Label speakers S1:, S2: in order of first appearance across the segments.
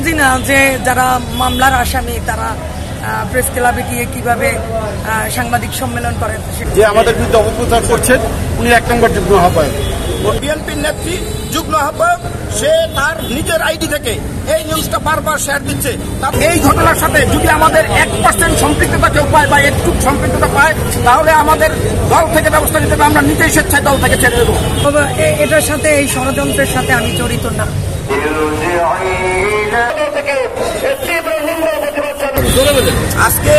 S1: বুঝি না যে যারা মামলার আসামি তারা প্রেস ক্লাবে গিয়ে কিভাবে সাংবাদিক সম্মেলন করেন।
S2: যে আমাদের বিরুদ্ধে অপপ্রচার করছেন উনি 1 নম্বর যুগ্ম আহ্বায়ক,
S3: বিএনপির নেত্রী যুগ্ম আহ্বায়ক, সে তার নিজের আইডি থেকে এই নিউজটা বারবার শেয়ার দিচ্ছে। এই ঘটনার সাথে যদি আমাদের 1% সম্পৃক্ততা কেউ পায় বা একটু সম্পৃক্ততা পায় তাহলে আমাদের দল থেকে ব্যবস্থা নিতে হবে। আমরা নিজেই স্বেচ্ছায় দল থেকে ছেড়ে দেবো।
S1: এটার সাথে এই ষড়যন্ত্রের সাথে আমি জড়িত না।
S3: আজকে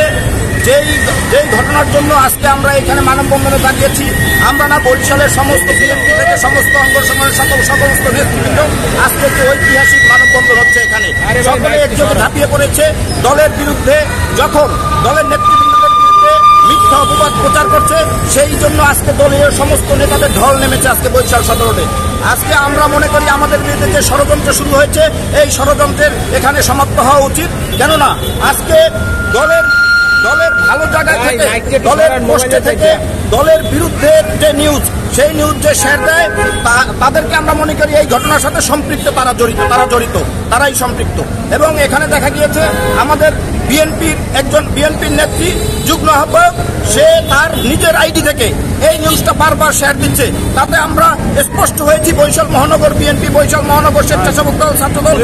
S3: যেই ঘটনার জন্য আজকে আমরা এখানে মানববন্ধনে দাঁড়িয়েছি, আমরা না বরিশালের সমস্ত বিএনপি থেকে সমস্ত অঙ্গ সংগঠনের সমস্ত নেতৃবৃন্দ আজকে একটি ঐতিহাসিক মানববন্ধন হচ্ছে। এখানে সকলে একযোগে ঝাঁপিয়ে পড়েছে দলের বিরুদ্ধে, যখন দলের নেতৃবৃন্দদের বিরুদ্ধে মিথ্যা অপবাদ প্রচার করছে, সেই জন্য আজকে দলীয় সমস্ত নেতাদের ঢল নেমেছে আজকে বরিশাল সদরে। আজকে আমরা মনে করি আমাদের বিরুদ্ধে যে ষড়যন্ত্র শুরু হয়েছে এই ষড়যন্ত্রের এখানে সমাপ্ত হওয়া উচিত। কেননা আজকে দলের ভালো জায়গায় থেকে, দলের পোস্টে থেকে দলের বিরুদ্ধে যে নিউজ, সেই নিউজ যে শেয়ার দেয় তাদেরকে আমরা মনে করি এই ঘটনার সাথে সম্পৃক্ত, তারাই সম্পৃক্ত। এবং এখানে দেখা গিয়েছে আমাদের বিএনপির নেত্রী যুগ্ম আহ্বায়ক, সে তার নিজের আইডি থেকে এই নিউজটা বারবার শেয়ার দিচ্ছে। তাতে আমরা স্পষ্ট হয়েছি বরিশাল মহানগর বিএনপি, বরিশাল মহানগর স্বেচ্ছাসেবক দল, ছাত্রদল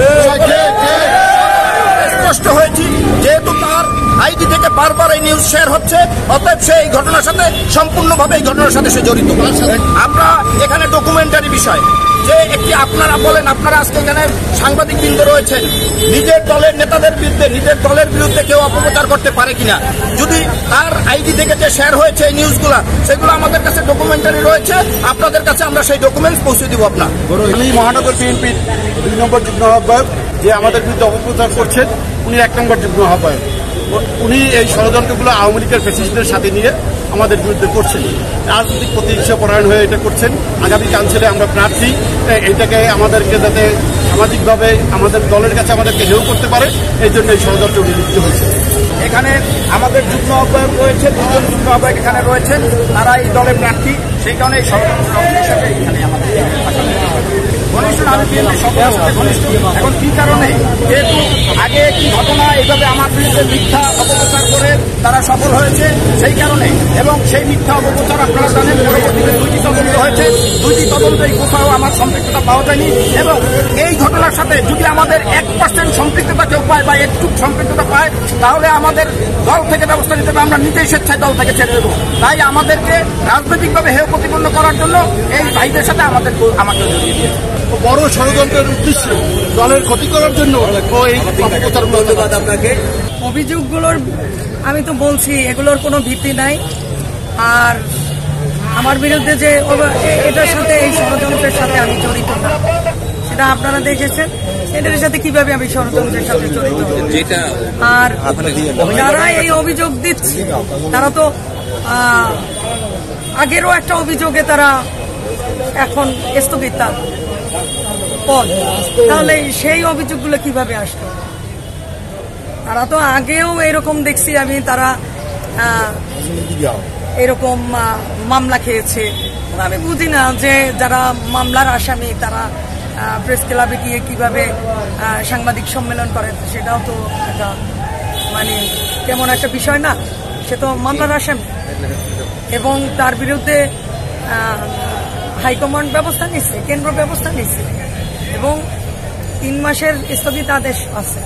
S3: স্পষ্ট হয়েছি যেহেতু তার আইডি থেকে বারবার এই নিউজ শেয়ার হচ্ছে, অতএব সে এই ঘটনার সাথে সম্পূর্ণভাবে এই ঘটনার সাথে সে জড়িত। আমরা এখানে ডকুমেন্টারি বিষয় যে একটি আপনারা বলেন, আপনারা আজকে এখানে সাংবাদিক বৃন্দ রয়েছেন, নিজের দলের নেতাদের বিরুদ্ধে, নিজের দলের বিরুদ্ধে কেউ অপপ্রচার করতে পারে কিনা? যদি তার আইডি থেকে যে শেয়ার হয়েছে এই নিউজগুলো, সেগুলো আমাদের কাছে ডকুমেন্টারি রয়েছে, আপনাদের কাছে আমরা সেই ডকুমেন্টস পৌঁছে দিব। আপনার
S2: মহানগর বিএনপির 2 নম্বর যুগ্ম আহ্বায়ক, যে আমাদের বিরুদ্ধে অপপ্রচার করছেন উনি 1 নম্বর যুগ্ম আহ্বায়ক। উনি এই ষড়যন্ত্রগুলো আওয়ামী লীগের ফ্যাসিস্টদের সাথে নিয়ে আমাদের বিরুদ্ধে করছেন, রাজনৈতিক প্রতিহিংসা পরায়ণ হয়ে এটা করছেন। আগামী কাউন্সিলে আমরা প্রার্থী, এটাকে আমাদেরকে যাতে সামাজিকভাবে আমাদের দলের কাছে আমাদেরকে হেয় করতে পারে, এই জন্য এই ষড়যন্ত্র লিপ্ত হয়েছে।
S3: এখানে আমাদের যুগ্ম আহ্বায়ক রয়েছে, 2 জন যুগ্ম আহ্বায়ক এখানে রয়েছেন, তারা এই দলের প্রার্থী, সেই কারণে এই ষড়যন্ত্র হিসেবে এখানে আমাদের ঘনিষ্ঠ, আমি বিএনপি সকলের সাথে ঘনিষ্ঠ। এখন কি কারণে? যেহেতু আগে কি ঘটনা এইভাবে আমার বিরুদ্ধে মিথ্যা অপপ্রচার করে তারা সফল হয়েছে, সেই কারণে। এবং সেই মিথ্যা অপপ্রচার আপনারা জানেন পরবর্তীতে 2টি তদন্ত হয়েছে, 2টি তদন্তেই কোথাও আমার সম্পৃক্ততা পাওয়া যায়নি। এবং এই ঘটনার সাথে যদি আমাদের 1% সম্পৃক্ততা কেউ পায় বা একটু সম্পৃক্ততা পায় তাহলে আমাদের দল থেকে ব্যবস্থা নিতে হবে। আমরা নিজেই স্বেচ্ছায় দল থেকে ছেড়ে দেবো। তাই আমাদেরকে রাজনৈতিকভাবে হেয় প্রতিপন্ন করার জন্য এই ভাইদের সাথে আমাকে জড়িয়ে দিয়েছে।
S2: বড় ষড়যন্ত্রের উদ্দেশ্য দলের ক্ষতি করার জন্য এই অপপ্রচার।
S1: ধন্যবাদ আপনাকে। অভিযোগগুলোর আমি তো বলছি এগুলোর কোনো ভিত্তি নাই। আর আমার বিরুদ্ধে যে এটার সাথে এই ষড়যন্ত্রের সাথে আমি জড়িত না, সেটা আপনারা দেখেছেন। এটার সাথে কিভাবে আমি ষড়যন্ত্রের সাথে জড়িত। আর যারা এই অভিযোগ দিচ্ছে তারা তো আগেরও একটা অভিযোগে তারা এখন স্থগিত পদ, তাহলে সেই অভিযোগগুলো কিভাবে আসলো? তারা তো আগেও এরকম দেখছি আমি, তারা এরকম মামলা খেয়েছে। আমি বুঝি না যে যারা মামলার আসামি তারা প্রেস ক্লাবে গিয়ে কিভাবে সাংবাদিক সম্মেলন করেন, সেটাও তো একটা মানে কেমন একটা বিষয় না? সে তো মামলার আসামি এবং তার বিরুদ্ধে হাইকমান্ড ব্যবস্থা নিচ্ছে, কেন্দ্র ব্যবস্থা নিচ্ছে এবং 3 মাসের স্থগিতাদেশ আছে।